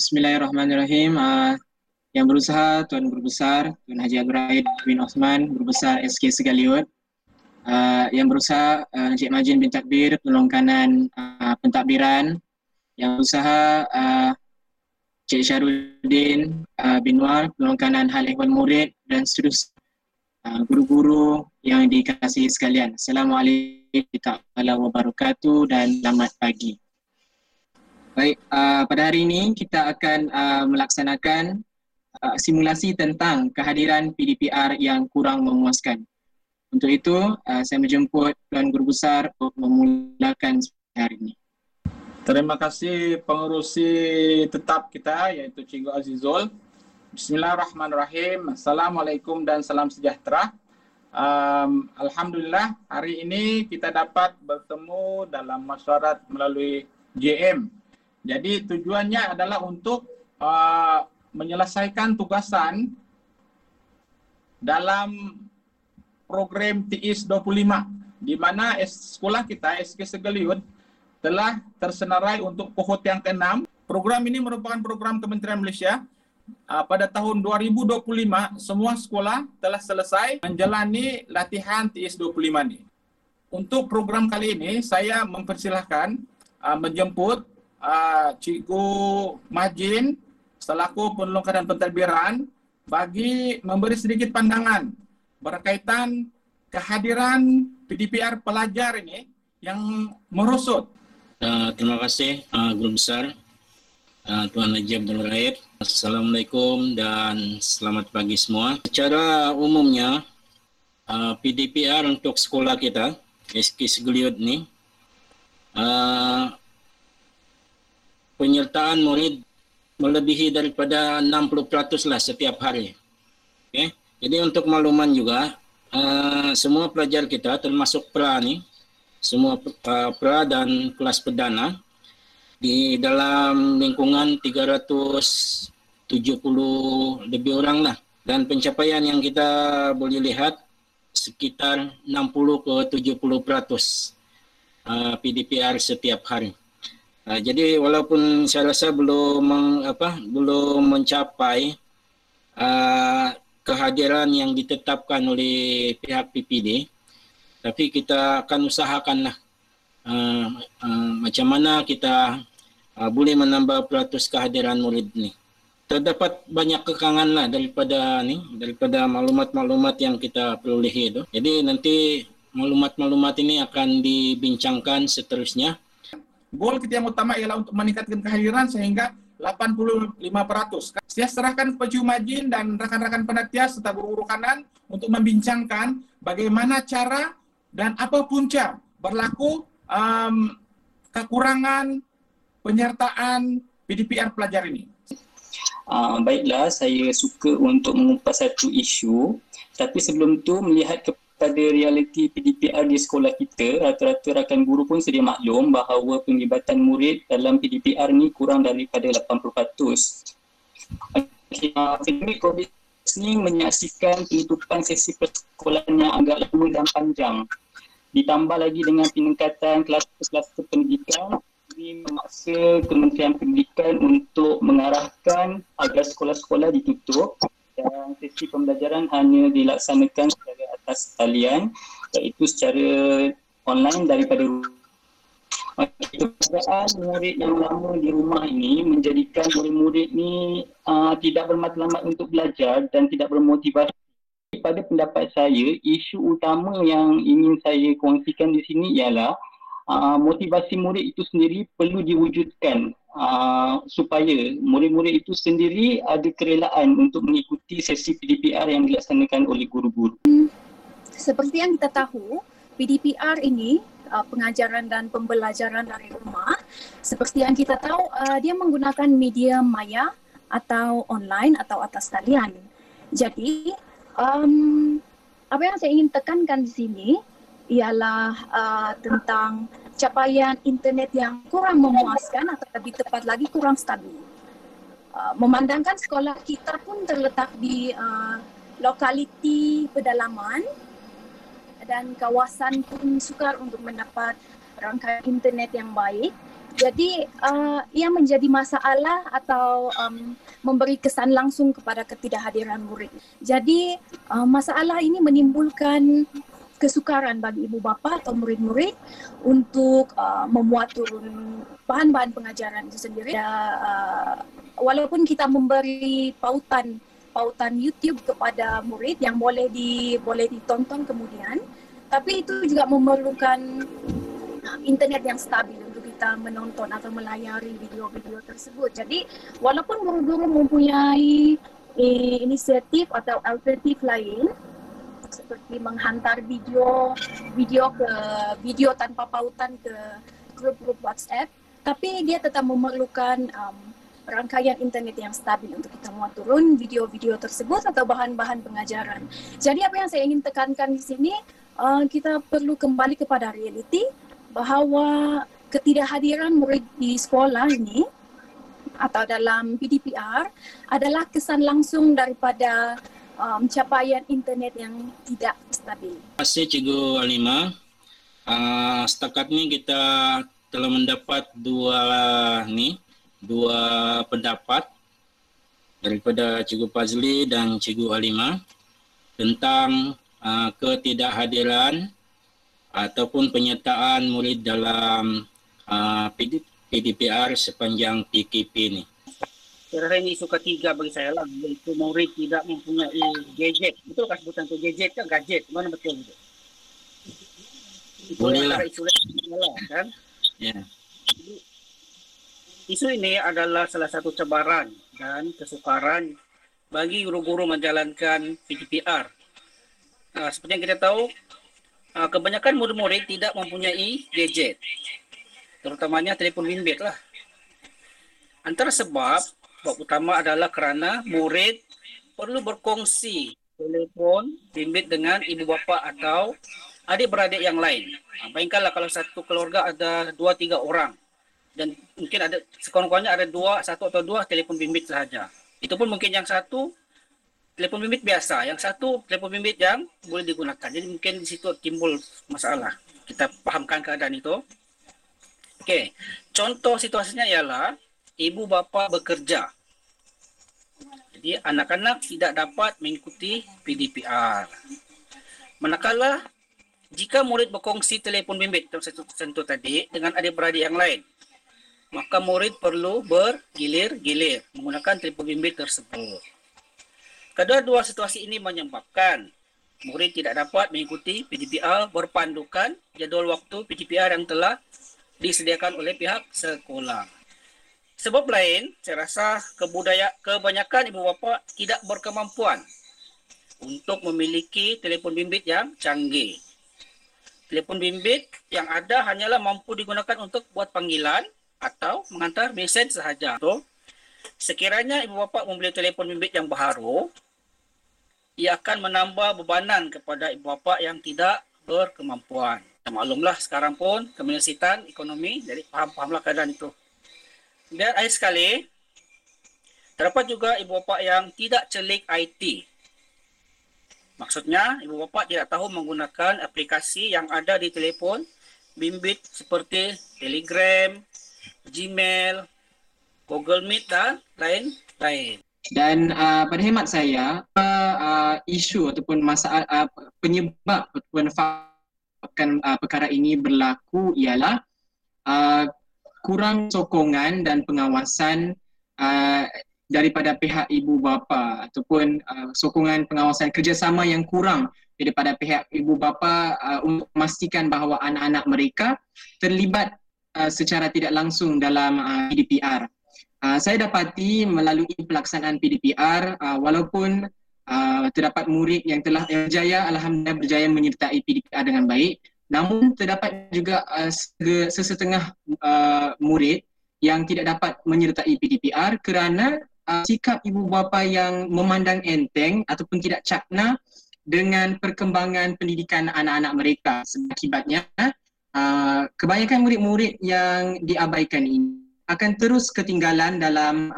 Bismillahirrahmanirrahim. Yang berusaha Tuan Guru Besar Tuan Haji Abdul Rahid bin Osman, Guru Besar SK Segaliut. Yang berusaha Encik Majin bin Takbir, penolong kanan pentadbiran. Yang berusaha Encik Syahrudin bin Nur, penolong kanan hal ehwal murid, dan seterusnya. Guru-guru yang dikasihi sekalian, Assalamualaikum warahmatullahi wabarakatuh dan selamat pagi. Baik, pada hari ini kita akan melaksanakan simulasi tentang kehadiran PDPR yang kurang memuaskan. Untuk itu, saya menjemput Tuan Guru Besar untuk memulakan hari ini. Terima kasih pengerusi tetap kita, iaitu Cikgu Azizul. Bismillahirrahmanirrahim. Assalamualaikum dan salam sejahtera. Alhamdulillah, hari ini kita dapat bertemu dalam mesyuarat melalui JM. Jadi tujuannya adalah untuk menyelesaikan tugasan dalam program TIS 25, di mana sekolah kita SK Segaliut telah tersenarai untuk kohort yang ke-6. Program ini merupakan program Kementerian Malaysia. Pada tahun 2025, semua sekolah telah selesai menjalani latihan TIS 25 ini. Untuk program kali ini, saya mempersilahkan menjemput Cikgu Majin selaku penolong kanan pentadbiran bagi memberi sedikit pandangan berkaitan kehadiran PDPR pelajar ini yang merosot. Terima kasih Guru Besar Tuan Haji Abdul Rahid. Assalamualaikum dan selamat pagi semua. Secara umumnya PDPR untuk sekolah kita SK Segaliut ni penyertaan murid melebihi daripada 60% lah setiap hari. Okay. Jadi untuk makluman juga, semua pelajar kita termasuk pra ni, semua pra dan kelas perdana di dalam lingkungan 370 lebih orang lah. Dan pencapaian yang kita boleh lihat sekitar 60 ke 70% PDPR setiap hari. Jadi walaupun saya rasa belum mencapai kehadiran yang ditetapkan oleh pihak PPD, tapi kita akan usahakanlah macam mana kita boleh menambah peratus kehadiran murid ni. Terdapat banyak kekangan lah daripada maklumat-maklumat yang kita perolehi itu. Jadi nanti maklumat-maklumat ini akan dibincangkan seterusnya. Goal kita yang utama ialah untuk meningkatkan kehadiran sehingga 85%. Saya serahkan kepada Cikgu Majin dan rakan-rakan panitia serta guru-guru kanan untuk membincangkan bagaimana cara dan apa punca berlaku kekurangan penyertaan PDPR pelajar ini. Baiklah, saya suka untuk mengupas satu isu, tapi sebelum tu melihat pada realiti PDPR di sekolah kita, rata-rata rakan guru pun sedia maklum bahawa penglibatan murid dalam PDPR ni kurang daripada 80%. Pandemik COVID ni menyaksikan penutupan sesi persekolahan yang agak lama dan panjang. Ditambah lagi dengan peningkatan kluster pendidikan, ini memaksa Kementerian Pendidikan untuk mengarahkan agar sekolah-sekolah ditutup dan sesi pembelajaran hanya dilaksanakan secara atas talian, iaitu secara online daripada rumah. Keadaan murid yang lama di rumah ini menjadikan murid-murid ni tidak bermatlamat untuk belajar dan tidak bermotivasi. Pada pendapat saya, isu utama yang ingin saya kongsikan di sini ialah motivasi murid itu sendiri perlu diwujudkan supaya murid-murid itu sendiri ada kerelaan untuk mengikuti sesi PDPR yang dilaksanakan oleh guru-guru. Seperti yang kita tahu, PDPR ini pengajaran dan pembelajaran dari rumah. Seperti yang kita tahu, dia menggunakan media maya atau online atau atas talian. Jadi, apa yang saya ingin tekankan di sini ialah tentang capaian internet yang kurang memuaskan atau lebih tepat lagi kurang stabil. Memandangkan sekolah kita pun terletak di lokaliti pedalaman dan kawasan pun sukar untuk mendapat rangkaian internet yang baik. Jadi ia menjadi masalah atau memberi kesan langsung kepada ketidakhadiran murid. Jadi masalah ini menimbulkan kesukaran bagi ibu bapa atau murid-murid untuk memuat turun bahan-bahan pengajaran itu sendiri. Walaupun kita memberi pautan YouTube kepada murid yang boleh ditonton kemudian, tapi itu juga memerlukan internet yang stabil untuk kita menonton atau melayari video-video tersebut. Jadi walaupun guru-guru mempunyai inisiatif atau alternatif lain seperti menghantar video tanpa pautan ke grup-grup WhatsApp, tapi dia tetap memerlukan rangkaian internet yang stabil untuk kita muat turun video-video tersebut atau bahan-bahan pengajaran. Jadi apa yang saya ingin tekankan di sini, kita perlu kembali kepada realiti bahawa ketidakhadiran murid di sekolah ini atau dalam PDPR adalah kesan langsung daripada capaian internet yang tidak stabil. Terima kasih Cikgu Halimah. Setakat ini kita telah mendapat dua pendapat daripada Cikgu Fazli dan Cikgu Halimah tentang ketidakhadiran ataupun penyertaan murid dalam PDPR sepanjang PKP ini. Saya rasa ini isu ketiga bagi saya lah, iaitu murid tidak mempunyai gadget. Betul kan sebutan itu gadget ke gadget? Mana betul itu? Boleh lah. Isu lah kan? Ya. Isu ini adalah salah satu cabaran dan kesukaran bagi guru-guru menjalankan PDPR. Seperti yang kita tahu, kebanyakan murid-murid tidak mempunyai gadget, terutamanya telefon bimbit lah. Antara sebab utama adalah kerana murid perlu berkongsi telefon bimbit dengan ibu bapa atau adik-beradik yang lain. Bayangkanlah kalau satu keluarga ada 2-3 orang dan mungkin ada sekurang-kurangnya ada satu atau dua telefon bimbit sahaja. Itu pun mungkin yang satu telefon bimbit biasa, yang satu telefon bimbit yang boleh digunakan. Jadi mungkin di situ timbul masalah. Kita pahamkan keadaan itu. Okey, contoh situasinya ialah ibu bapa bekerja. Jadi anak-anak tidak dapat mengikuti PDPR. Manakala jika murid berkongsi telefon bimbit contoh tadi dengan adik-beradik yang lain, maka murid perlu bergilir-gilir menggunakan telefon bimbit tersebut. Kedua-dua situasi ini menyebabkan murid tidak dapat mengikuti PDPR berpandukan jadual waktu PDPR yang telah disediakan oleh pihak sekolah. Sebab lain, saya rasa kebanyakan ibu bapa tidak berkemampuan untuk memiliki telefon bimbit yang canggih. Telefon bimbit yang ada hanyalah mampu digunakan untuk buat panggilan atau menghantar mesej sahaja. So, sekiranya ibu bapa membeli telefon bimbit yang baharu, ia akan menambah bebanan kepada ibu bapa yang tidak berkemampuan. Maklumlah sekarang pun kemelisitan ekonomi, jadi faham-fahamlah keadaan itu. Dan akhir sekali, terdapat juga ibu bapa yang tidak celik IT. Maksudnya, ibu bapa tidak tahu menggunakan aplikasi yang ada di telefon bimbit seperti Telegram, Gmail, Google Meet dan lain-lain. Dan pada hemat saya, isu ataupun masalah penyebab ataupun perkara ini berlaku ialah kurang sokongan dan pengawasan daripada pihak ibu bapa ataupun sokongan pengawasan kerjasama yang kurang daripada pihak ibu bapa untuk memastikan bahawa anak-anak mereka terlibat secara tidak langsung dalam PDPR. Saya dapati melalui pelaksanaan PDPR, walaupun terdapat murid yang telah berjaya, alhamdulillah berjaya menyertai PDPR dengan baik, namun terdapat juga sesetengah murid yang tidak dapat menyertai PDPR kerana sikap ibu bapa yang memandang enteng ataupun tidak cakna dengan perkembangan pendidikan anak-anak mereka. Akibatnya, kebanyakan murid-murid yang diabaikan ini akan terus ketinggalan dalam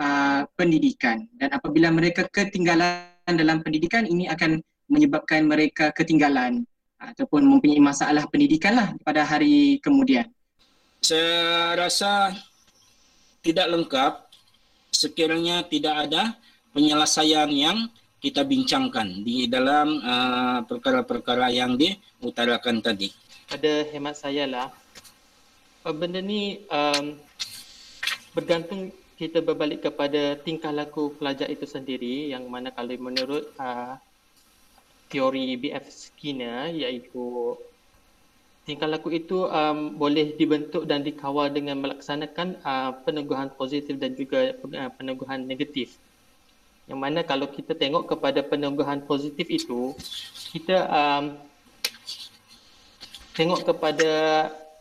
pendidikan, dan apabila mereka ketinggalan dalam pendidikan, ini akan menyebabkan mereka ketinggalan ataupun mempunyai masalah pendidikan lah pada hari kemudian. Saya rasa tidak lengkap sekiranya tidak ada penyelesaian yang kita bincangkan di dalam perkara-perkara yang diutarakan tadi. Pada hemat saya lah, benda ni bergantung kita berbalik kepada tingkah laku pelajar itu sendiri, yang mana kalau menurut teori B.F. Skinner, iaitu tingkah laku itu boleh dibentuk dan dikawal dengan melaksanakan peneguhan positif dan juga peneguhan negatif. Yang mana kalau kita tengok kepada peneguhan positif itu, kita tengok kepada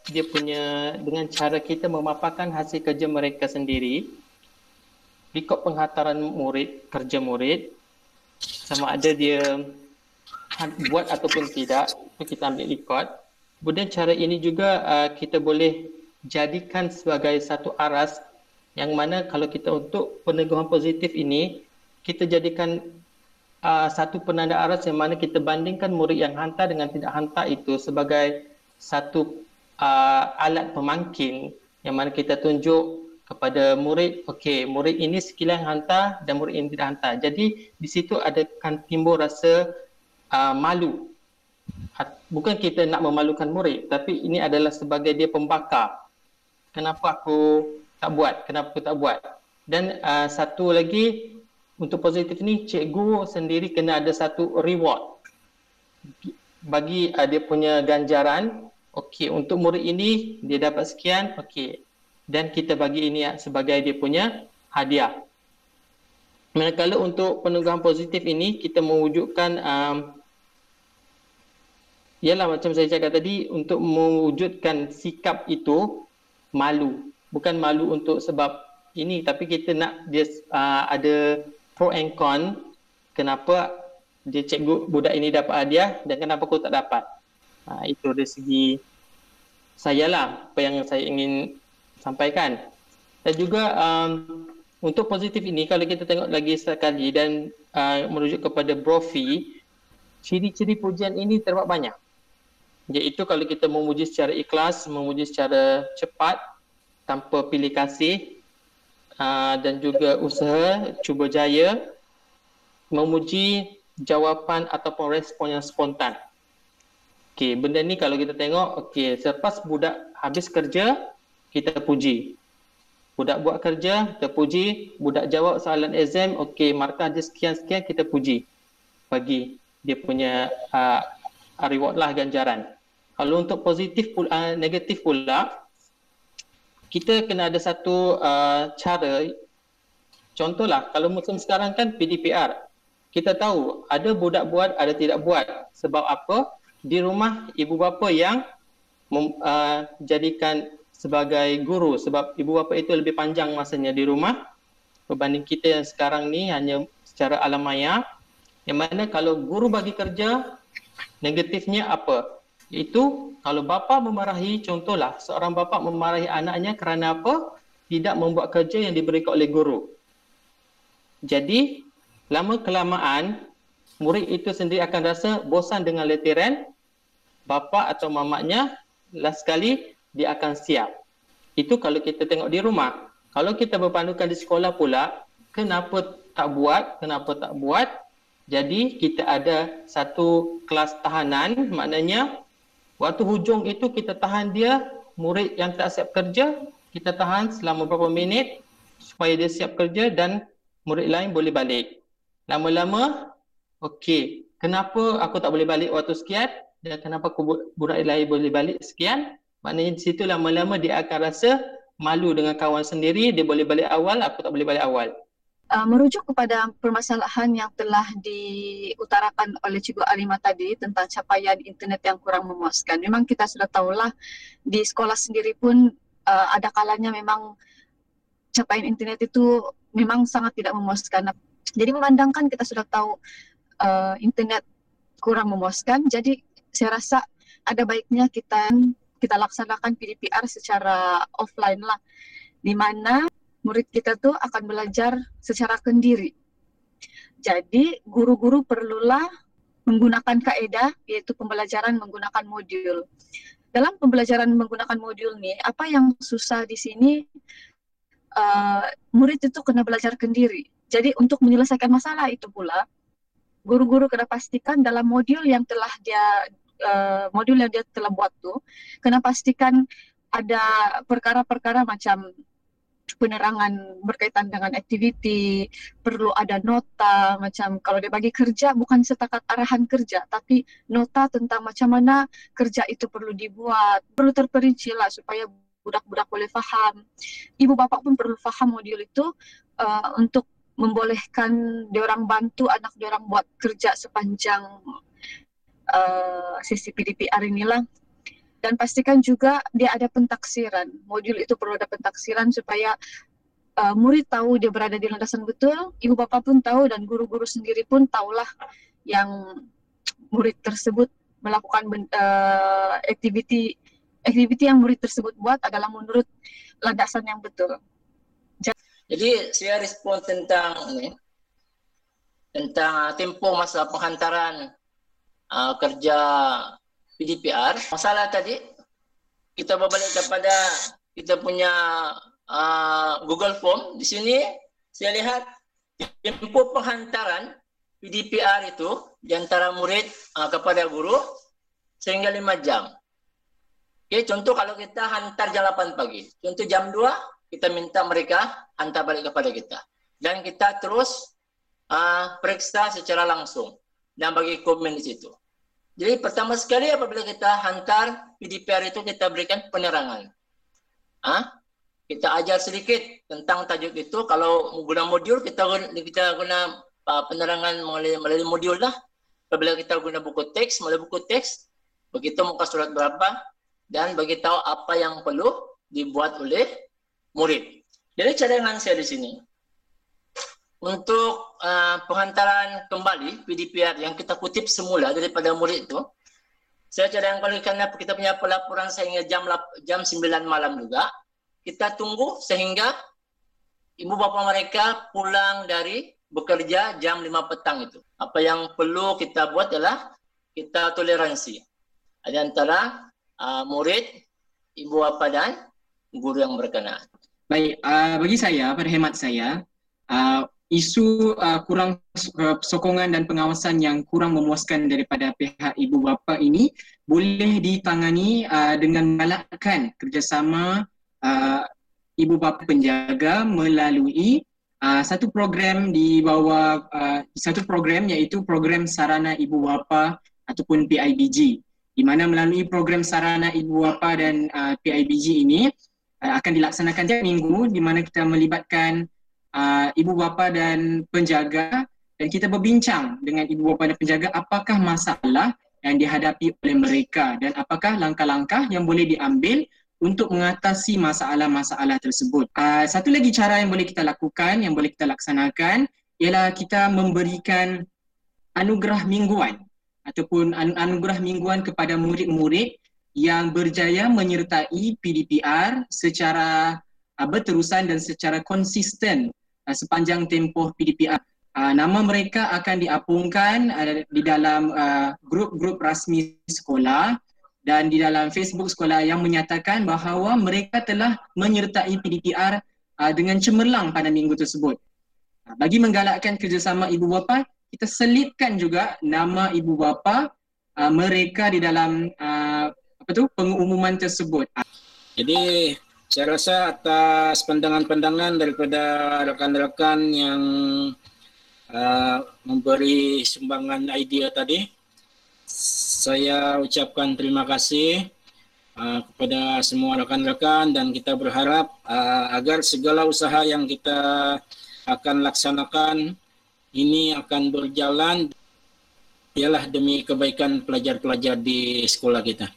dia punya dengan cara kita memaparkan hasil kerja mereka sendiri, rekod penghantaran murid, kerja murid, sama ada dia buat ataupun tidak, itu kita ambil rekod. Kemudian cara ini juga kita boleh jadikan sebagai satu aras yang mana kalau kita untuk peneguhan positif ini, kita jadikan satu penanda aras yang mana kita bandingkan murid yang hantar dengan tidak hantar itu sebagai satu alat pemangkin yang mana kita tunjuk kepada murid, okey, murid ini sekalian hantar dan murid ini tidak hantar. Jadi di situ akan timbul rasa malu. Bukan kita nak memalukan murid, tapi ini adalah sebagai dia pembakar. Kenapa aku tak buat? Kenapa aku tak buat? Dan satu lagi untuk positif ni, cikgu sendiri kena ada satu reward bagi dia punya ganjaran. Okey, untuk murid ini dia dapat sekian, okey, dan kita bagi ini sebagai dia punya hadiah. Manakala untuk peneguhan positif ini kita mewujudkan ialah macam saya cakap tadi, untuk mewujudkan sikap itu malu. Bukan malu untuk sebab ini, tapi kita nak dia ada pro and con, kenapa dia cikgu budak ini dapat hadiah dan kenapa aku tak dapat. Itu dari segi saya lah, apa yang saya ingin sampaikan. Dan juga untuk positif ini, kalau kita tengok lagi sekali dan merujuk kepada Brophy, ciri-ciri pujian ini terdapat banyak. Iaitu kalau kita memuji secara ikhlas, memuji secara cepat, tanpa pilih kasih, dan juga usaha, cuba jaya, memuji jawapan ataupun respon yang spontan. Okey, benda ni kalau kita tengok, okey, selepas budak habis kerja, kita puji. Budak buat kerja, kita puji. Budak jawab soalan exam, okey, markah dia sekian-sekian, kita puji. Bagi dia punya reward lah, ganjaran. Kalau untuk positif pula, negatif pula, kita kena ada satu cara. Contohlah, kalau musim sekarang kan PDPR. Kita tahu ada budak buat, ada tidak buat. Sebab apa? Di rumah ibu bapa yang jadikan sebagai guru. Sebab ibu bapa itu lebih panjang masanya di rumah berbanding kita yang sekarang ni hanya secara alam maya. Yang mana kalau guru bagi kerja, negatifnya apa? Itu kalau bapa memarahi, contohlah seorang bapa memarahi anaknya kerana apa? Tidak membuat kerja yang diberikan oleh guru. Jadi lama kelamaan murid itu sendiri akan rasa bosan dengan letiran bapa atau mamaknya, last sekali dia akan siap. Itu kalau kita tengok di rumah. Kalau kita berpandukan di sekolah pula, kenapa tak buat, kenapa tak buat? Jadi kita ada satu kelas tahanan, maknanya waktu hujung itu kita tahan dia, murid yang tak siap kerja, kita tahan selama beberapa minit supaya dia siap kerja dan murid lain boleh balik. Lama-lama, okey, kenapa aku tak boleh balik waktu sekian dan kenapa budak lain boleh balik sekian? Maknanya di situ lama-lama dia akan rasa malu dengan kawan sendiri, dia boleh balik awal, aku tak boleh balik awal. Merujuk kepada permasalahan yang telah diutarakan oleh Cikgu Alimah tadi tentang capaian internet yang kurang memuaskan. Memang kita sudah tahulah di sekolah sendiri pun ada kalanya memang capaian internet itu memang sangat tidak memuaskan. Jadi memandangkan kita sudah tahu internet kurang memuaskan, jadi saya rasa ada baiknya kita laksanakan PDPR secara offline lah, di mana murid kita tuh akan belajar secara kendiri. Jadi guru-guru perlulah menggunakan kaedah, yaitu pembelajaran menggunakan modul. dalam pembelajaran menggunakan modul ni, apa yang susah di sini, murid itu kena belajar kendiri. Jadi untuk menyelesaikan masalah itu pula, guru-guru kena pastikan dalam modul yang dia telah buat tu, kena pastikan ada perkara-perkara macam penerangan berkaitan dengan aktiviti, perlu ada nota, macam kalau dia bagi kerja bukan setakat arahan kerja, tapi nota tentang macam mana kerja itu perlu dibuat, perlu terperinci lah supaya budak-budak boleh faham. Ibu bapa pun perlu faham modul itu untuk membolehkan diorang bantu anak diorang buat kerja sepanjang sesi PDPR inilah. Dan pastikan juga dia ada pentaksiran. Modul itu perlu ada pentaksiran supaya murid tahu dia berada di landasan betul, ibu bapa pun tahu dan guru-guru sendiri pun tahulah yang murid tersebut melakukan aktiviti yang murid tersebut buat adalah menurut landasan yang betul. Jadi saya respon tentang tempoh masa penghantaran kerja PDPR. Masalah tadi kita berbalik kepada kita punya Google Form. Di sini saya lihat tempoh penghantaran PDPR itu di antara murid kepada guru sehingga 5 jam. Oke, contoh kalau kita hantar jam 8 pagi, contoh jam 2 kita minta mereka hantar balik kepada kita. Dan kita terus periksa secara langsung dan bagi komen di situ. Jadi pertama sekali apabila kita hantar PDPR itu kita berikan penerangan. Kita ajar sedikit tentang tajuk itu. Kalau guna modul kita guna penerangan melalui modul lah. Apabila kita guna buku teks, melalui buku teks, begitu muka surat berapa dan beritahu apa yang perlu dibuat oleh murid. Jadi cadangan saya di sini untuk penghantaran kembali PDPR yang kita kutip semula daripada murid itu, saya cadangkan karena kita punya pelaporan sehingga jam 9 malam juga, kita tunggu sehingga ibu bapa mereka pulang dari bekerja jam 5 petang itu. Apa yang perlu kita buat adalah kita toleransi di antara murid, ibu bapa dan guru yang berkenaan. Baik, bagi saya, pada hemat saya, isu kurang sokongan dan pengawasan yang kurang memuaskan daripada pihak ibu bapa ini boleh ditangani dengan menggalakkan kerjasama ibu bapa penjaga melalui satu program di bawah satu program iaitu program sarana ibu bapa ataupun PIBG, di mana melalui program sarana ibu bapa dan PIBG ini akan dilaksanakan tiap minggu, di mana kita melibatkan ibu bapa dan penjaga dan kita berbincang dengan ibu bapa dan penjaga apakah masalah yang dihadapi oleh mereka dan apakah langkah-langkah yang boleh diambil untuk mengatasi masalah-masalah tersebut. Satu lagi cara yang boleh kita lakukan, yang boleh kita laksanakan ialah kita memberikan anugerah mingguan ataupun anugerah mingguan kepada murid-murid yang berjaya menyertai PDPR secara berterusan dan secara konsisten sepanjang tempoh PDPR. Nama mereka akan diapungkan di dalam grup-grup rasmi sekolah dan di dalam Facebook sekolah yang menyatakan bahawa mereka telah menyertai PDPR dengan cemerlang pada minggu tersebut. Bagi menggalakkan kerjasama ibu bapa, kita selipkan juga nama ibu bapa mereka di dalam pengumuman tersebut. Jadi saya rasa atas pandangan-pandangan daripada rekan-rekan yang memberi sumbangan idea tadi, saya ucapkan terima kasih kepada semua rekan-rekan dan kita berharap agar segala usaha yang kita akan laksanakan ini akan berjalan ialah demi kebaikan pelajar-pelajar di sekolah kita.